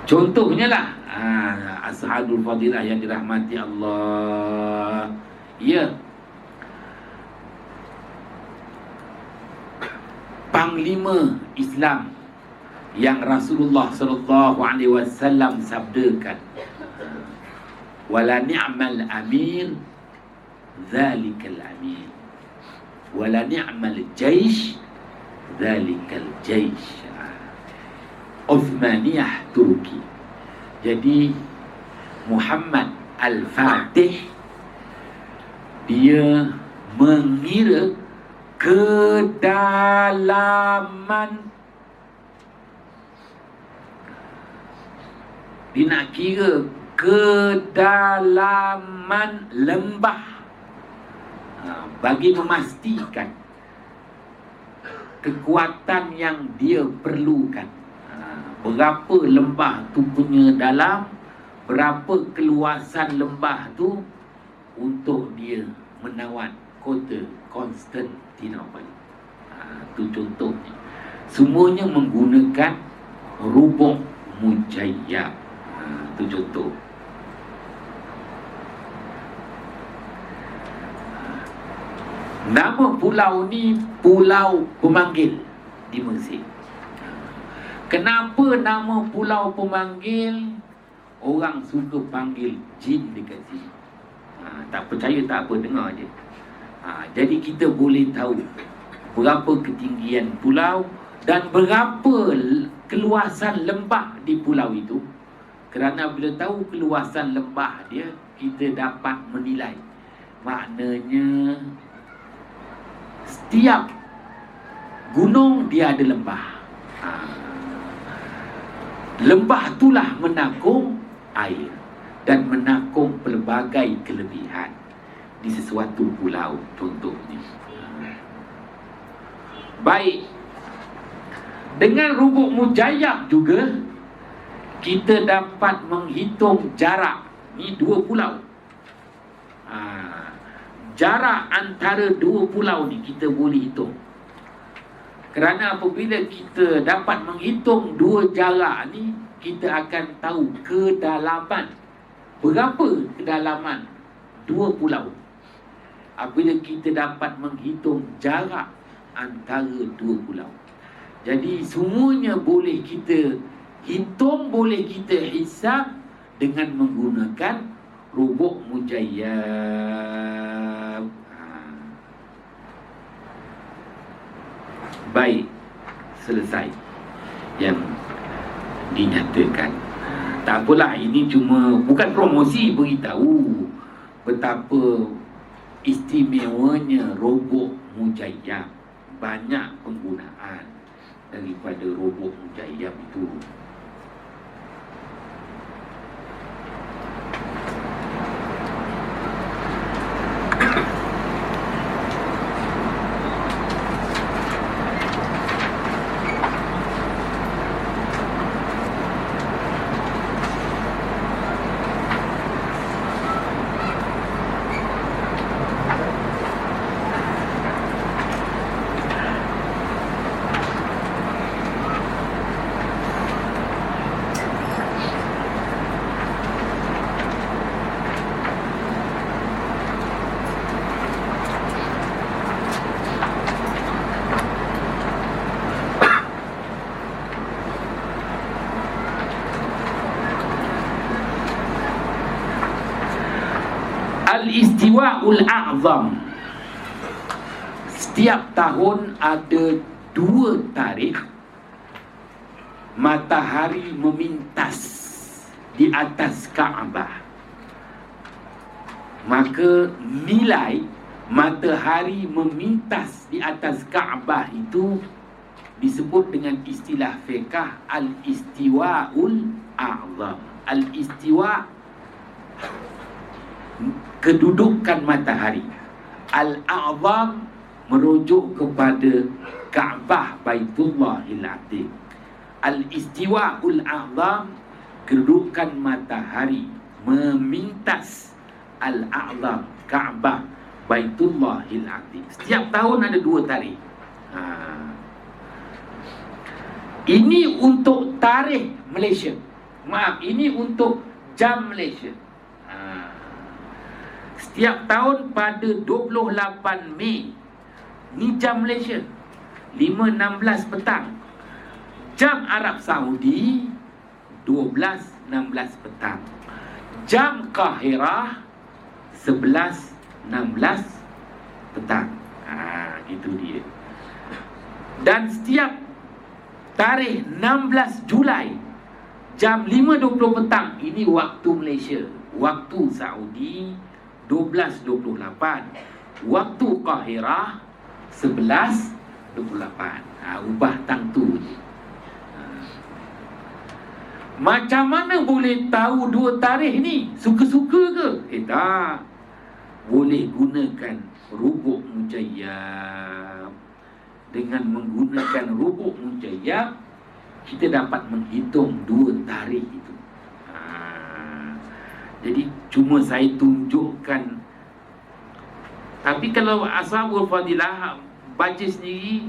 Contohnya lah ashabul fadilah yang dirahmati Allah. Panglima Islam yang Rasulullah sallallahu alaihi wasallam sabdakan, wala ni'mal amir zalikal amir, wala ni'mal jaish zalikal jaish. Uthmaniyah Turki. Jadi Muhammad Al-Fatih dia mengira kedalaman. Dia nak kira kedalaman lembah bagi memastikan kekuatan yang dia perlukan. Berapa lembah tu punya dalam, berapa keluasan lembah tu untuk dia menawan kota Konstantinopel. Itu contohnya. Semuanya menggunakan rubuk mujayyab. Itu contoh. Nama pulau ni Pulau Pemanggil di Mesir. Kenapa nama Pulau Pemanggil? Orang suka panggil jin dekat sini. Tak percaya tak apa, dengar je. Jadi kita boleh tahu berapa ketinggian pulau dan berapa keluasan lembah di pulau itu. Kerana bila tahu keluasan lembah dia, kita dapat menilai. Maknanya setiap gunung dia ada lembah. Lembah itulah menakung air dan menakung pelbagai kelebihan di sesuatu pulau, contohnya. Baik, dengan rubuk mujayyab juga kita dapat menghitung jarak. Ni dua pulau. Jarak antara dua pulau ni kita boleh hitung. Kerana apabila kita dapat menghitung dua jarak ni, kita akan tahu kedalaman. Berapa kedalaman dua pulau. Apabila kita dapat menghitung jarak antara dua pulau. Jadi semuanya boleh kita hitung, boleh kita hisab dengan menggunakan rubuk mujayyab. Baik, selesai yang dinyatakan. Tak apalah, ini cuma bukan promosi, beritahu betapa istimewanya rubuk mujayyab. Banyak penggunaan daripada rubuk mujayyab itu. Al-Istiwa'ul A'zam. Setiap tahun ada dua tarikh matahari memintas di atas Kaabah. Maka nilai matahari memintas di atas Kaabah itu disebut dengan istilah fiqh Al-Istiwa'ul A'zam. Al-Istiwa' kedudukan matahari. Al-A'zam merujuk kepada Kaabah Baitullahil Atiq. Al-Istiwa'ul A'zam kedudukan matahari memintas Al-A'zam Kaabah Baitullahil Atiq. Setiap tahun ada dua tarikh. Ini untuk tarikh Malaysia. Maaf, ini untuk jam Malaysia. Setiap tahun pada 28 Mei, ni jam Malaysia, 5.16 petang. Jam Arab Saudi 12.16 petang. Jam Kahirah 11.16 petang. Itu dia. Dan setiap tarikh 16 Julai jam 5.20 petang, ini waktu Malaysia. Waktu Saudi 12.28. Waktu Kahirah 11.28. Ubah tangtu je. Macam mana boleh tahu dua tarikh ni? Suka-suka ke? Tak. Boleh gunakan rubuk mujayyab. Dengan menggunakan rubuk mujayyab, kita dapat menghitung dua tarikh itu. Jadi cuma saya tunjukkan. Tapi kalau Ashabul Fadilah baca sendiri,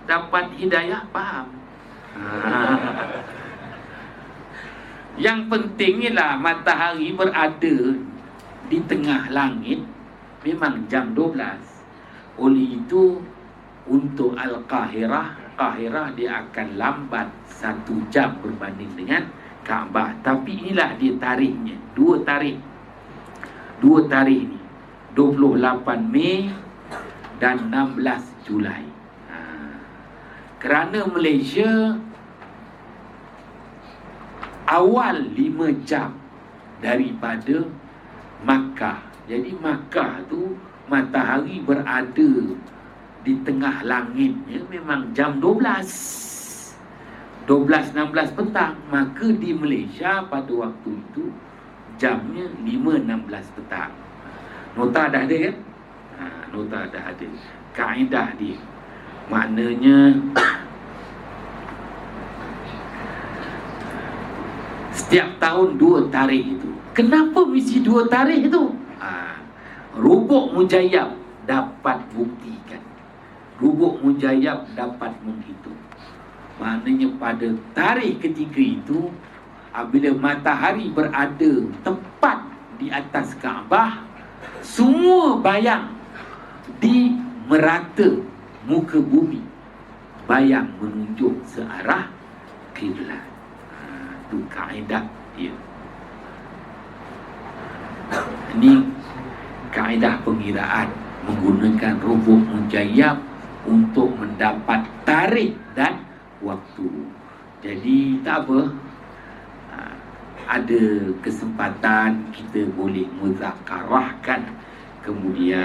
dapat hidayah, faham. Yang penting ialah matahari berada di tengah langit memang jam 12. Oleh itu untuk Al-Qahirah, Qahirah dia akan lambat 1 jam berbanding dengan Kaabah. Tapi inilah dia tarikhnya, dua tarikh. dua tarikh ni, 28 Mei dan 16 Julai. Kerana Malaysia awal 5 jam daripada Makkah. Jadi Makkah tu matahari berada di tengah langitnya memang jam 12:16 petang. Maka di Malaysia pada waktu itu jamnya 5:16 petang. Nota dah ada kan? Nota dah ada. Kaedah dia maknanya setiap tahun 2 tarikh itu. Kenapa mesti 2 tarikh itu? Rubuk Mujayyab dapat buktikan. Rubuk Mujayyab dapat menghitung. Maknanya pada tarikh ketika itu, apabila matahari berada tepat di atas Kaabah, semua bayang di merata muka bumi, bayang menunjuk searah kiblat. Itu kaedah dia. Ini kaedah pengiraan menggunakan rubuk Mujayyab untuk mendapat tarikh dan waktu. Jadi tak apa, ada kesempatan kita boleh muzakarahkan kemudian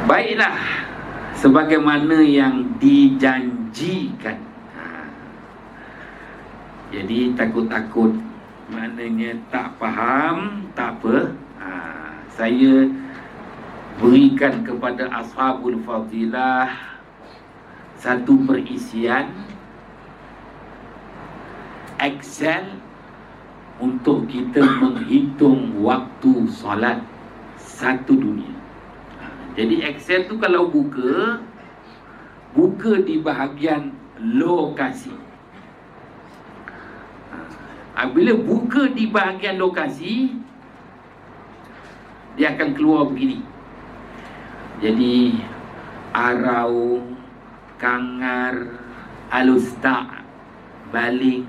baiklah sebagaimana yang dijanjikan. Jadi takut-takut maknanya tak faham, tak apa. Saya berikan kepada Ashabul Fadilah satu perisian Excel untuk kita menghitung waktu solat satu dunia. Jadi Excel tu kalau buka di bahagian lokasi. Bila buka di bahagian lokasi, dia akan keluar begini. Jadi Arau, Kangar, Alusta, Baling,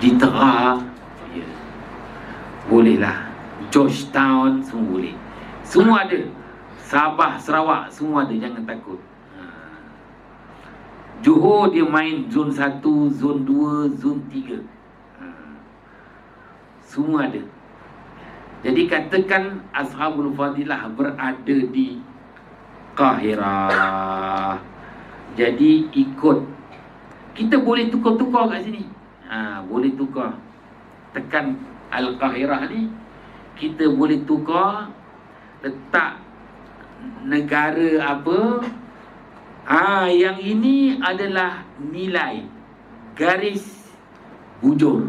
Jitra, ya, bolehlah. Georgetown semua boleh. Semua ada. Sabah, Sarawak semua ada, jangan takut. Johor dia main zon 1, zon 2, zon 3. Semua ada. Jadi katakan Ashabul Fadilah berada di Kahirah. Jadi ikut. Kita boleh tukar-tukar kat sini. Boleh tukar. Tekan Al-Kahirah ni, kita boleh tukar letak negara apa. Yang ini adalah nilai garis bujur.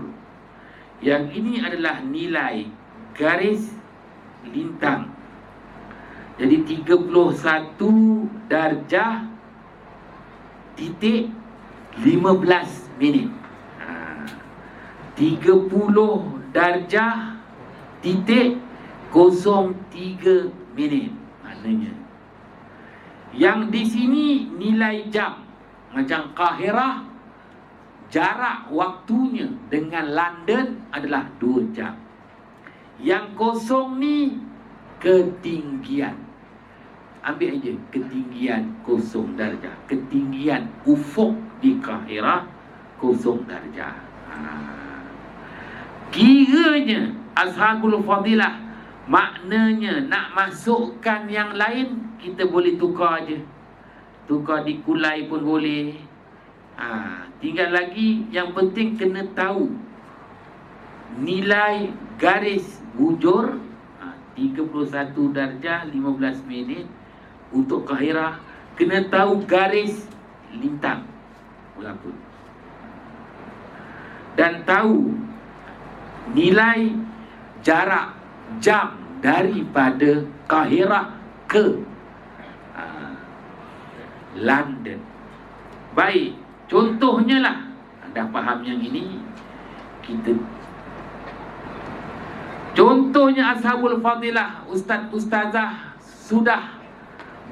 Yang ini adalah nilai garis lintang. Jadi 31 darjah titik 15 minit. 30 darjah titik 03 minit. Maknanya yang di sini nilai jam. Macam Kahirah, jarak waktunya dengan London adalah 2 jam. Yang kosong ni ketinggian. Ambil aja ketinggian 0 darjah. Ketinggian ufuk di Kahirah 0 darjah. Kiranya Ashabul Fadilah, maknanya nak masukkan yang lain, kita boleh tukar aja. Tukar di Kulai pun boleh. Tinggal lagi, yang penting kena tahu nilai garis bujur 31 darjah 15 minit untuk Kahirah. Kena tahu garis lintang berapa. Dan tahu nilai jarak jam daripada Kahirah ke London. Baik, contohnya lah, dah faham yang ini, kita Contohnya Ashabul Fadilah, ustaz-ustazah sudah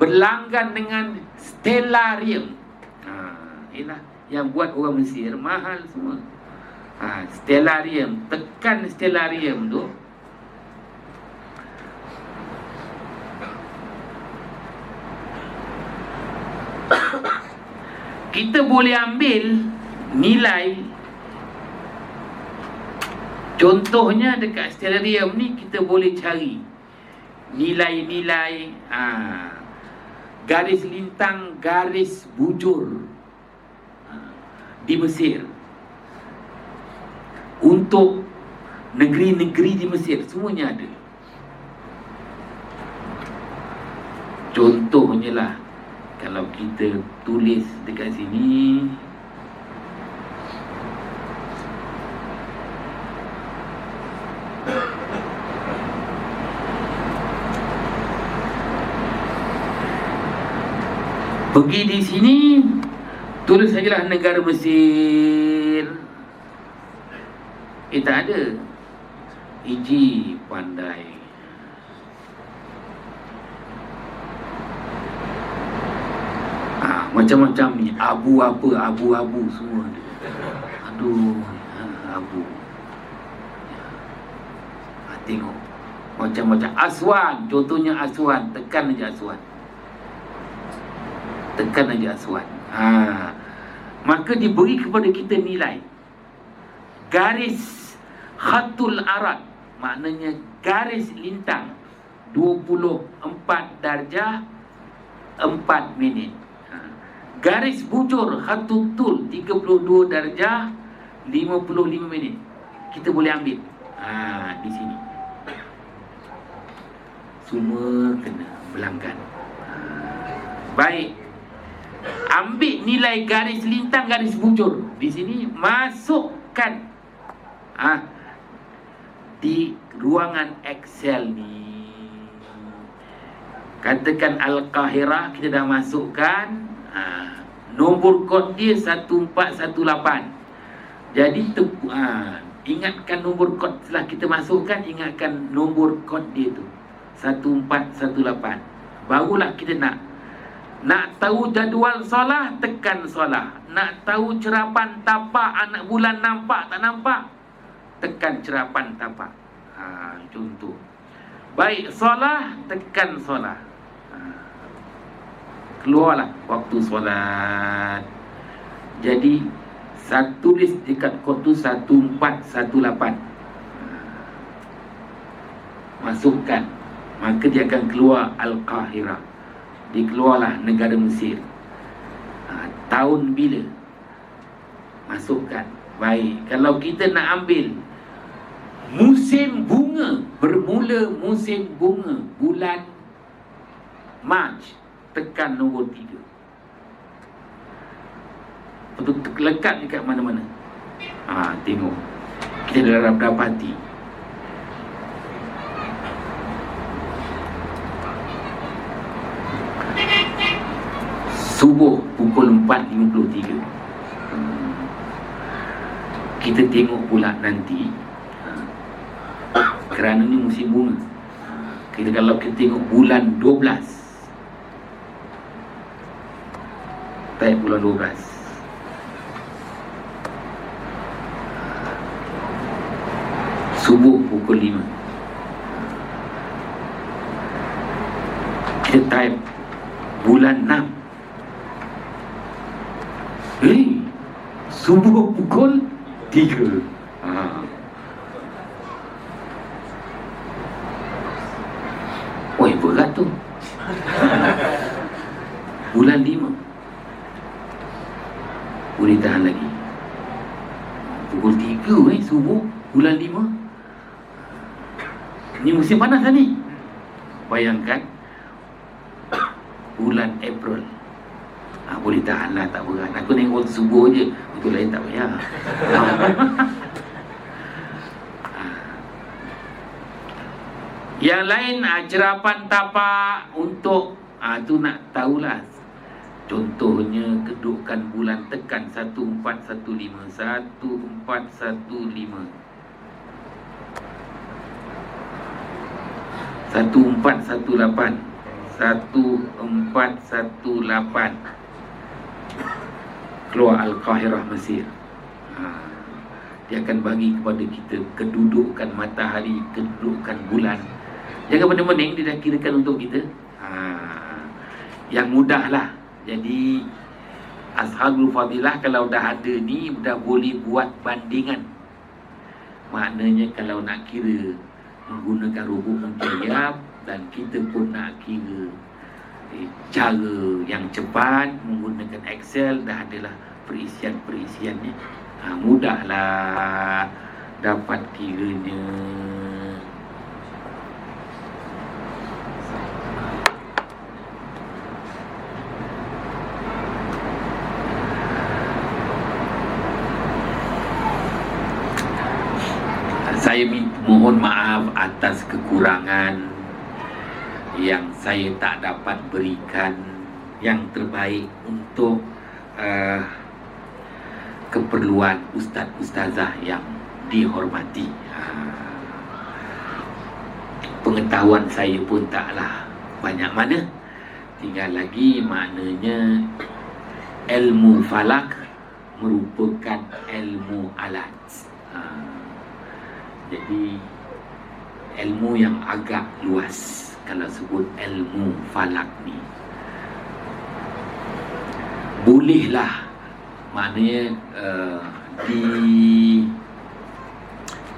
berlanggan dengan stellarium. Inilah yang buat orang Mesir, mahal semua. Stellarium, tekan stellarium tu. Kita boleh ambil nilai. Contohnya dekat stellarium ni kita boleh cari nilai-nilai garis lintang, garis bujur di Mesir. Untuk negeri-negeri di Mesir semuanya ada. Contohnya lah, kalau kita tulis dekat sini, pergi di sini, tulis sajalah negara Mesir. Tak ada. Iji pandai. Macam-macam ni. Abu apa, abu-abu semua ada. Aduh, abu. Tengok. Macam-macam. Aswan, contohnya Aswan. Tekan aja Aswan. Tekan aja Aswan. Maka diberi kepada kita nilai. Garis khatul arad, maknanya garis lintang 24 darjah 4 minit. Garis bujur khatul tul 32 darjah 55 minit. Kita boleh ambil di sini. Semua kena berlanggan. Baik. Ambil nilai garis lintang, garis bujur di sini, masukkan di ruangan Excel ni. Katakan Al-Qahirah, kita dah masukkan nombor kod dia 1418. Jadi ingatkan nombor kod. Setelah kita masukkan, ingatkan nombor kod dia tu 1418. Barulah kita nak tahu jadual solah, tekan solah. Nak tahu cerapan tapak anak bulan nampak tak nampak, tekan cerapan tapak. Contoh. Baik solah, tekan solah. Keluarlah waktu solat. Jadi tulis dekat kod tu 1418. Masukkan, maka dia akan keluar Al-Qahirah. Dikeluarlah negara Mesir. Tahun bila? Masukkan. Baik, kalau kita nak ambil musim bunga, bermula musim bunga bulan Mac, tekan nombor 3. Untuk lekat dekat mana-mana. Tengok. Kita dah dapati. Subuh pukul 4.53. Kita tengok pula nanti, kerana ni musim bunga. Kalau kita tengok bulan 12, type bulan 12, subuh pukul 5, kita type bulan 6, subuh pukul 3. Woi, berat tu. Bulan 5 boleh tahan lagi. Pukul 3 subuh bulan 5. Ni musim panas lah ni. Bayangkan bulan April. Boleh tahan lah, tak berat. Aku tengok waktu subuh je. Itu lain tak payah. Yang lain cerapan tapak untuk tu nak tahulah. Contohnya kedudukan bulan, tekan 1415. 1415. 1418 1418 keluar Al-Qahirah Mesir. Dia akan bagi kepada kita kedudukan matahari, kedudukan bulan. Jangan pening-pening, dia dah kirakan untuk kita. Yang mudahlah. Jadi Ashabul Fadilah kalau dah ada ni, dah boleh buat bandingan. Maknanya kalau nak kira menggunakan rubuk mujayyab, dan kita pun nak kira cara yang cepat menggunakan Excel, dah adalah perisian-perisiannya. Mudahlah dapat kiranya. Saya mohon maaf atas kekurangan yang saya tak dapat berikan yang terbaik untuk keperluan ustaz-ustazah yang dihormati. Pengetahuan saya pun taklah banyak mana. Tinggal lagi maknanya ilmu falak merupakan ilmu alat. Jadi ilmu yang agak luas kalau sebut ilmu falak ni. Bolehlah maknanya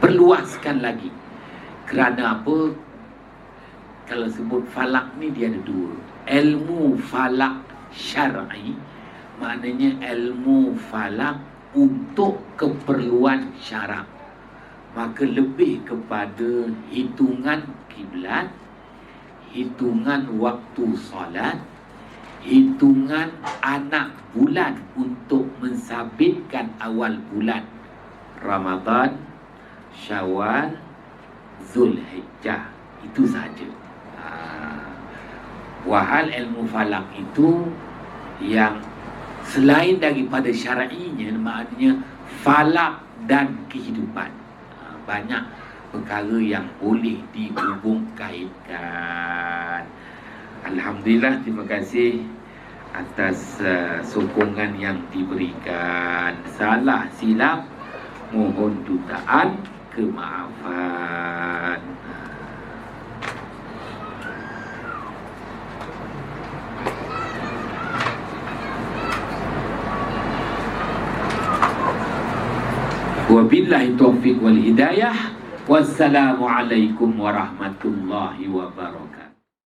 diperluaskan lagi. Kerana apa? Kalau sebut falak ni dia ada dua. Ilmu falak syar'i, maknanya ilmu falak untuk keperluan syarak. Maka lebih kepada hitungan kiblat, hitungan waktu solat, hitungan anak bulan untuk mensabitkan awal bulan Ramadan, Syawal, Zulhijjah. Itu saja. Wahal ilmu falak itu yang selain daripada syar'inya, maknanya falak dan kehidupan. Banyak perkara yang boleh dihubung kaitkan. Alhamdulillah, terima kasih atas sokongan yang diberikan. Salah silap mohon jutaan kemaafan. Wabillahi taufiq wal hidayah. Wassalamualaikum warahmatullahi wabarakatuh.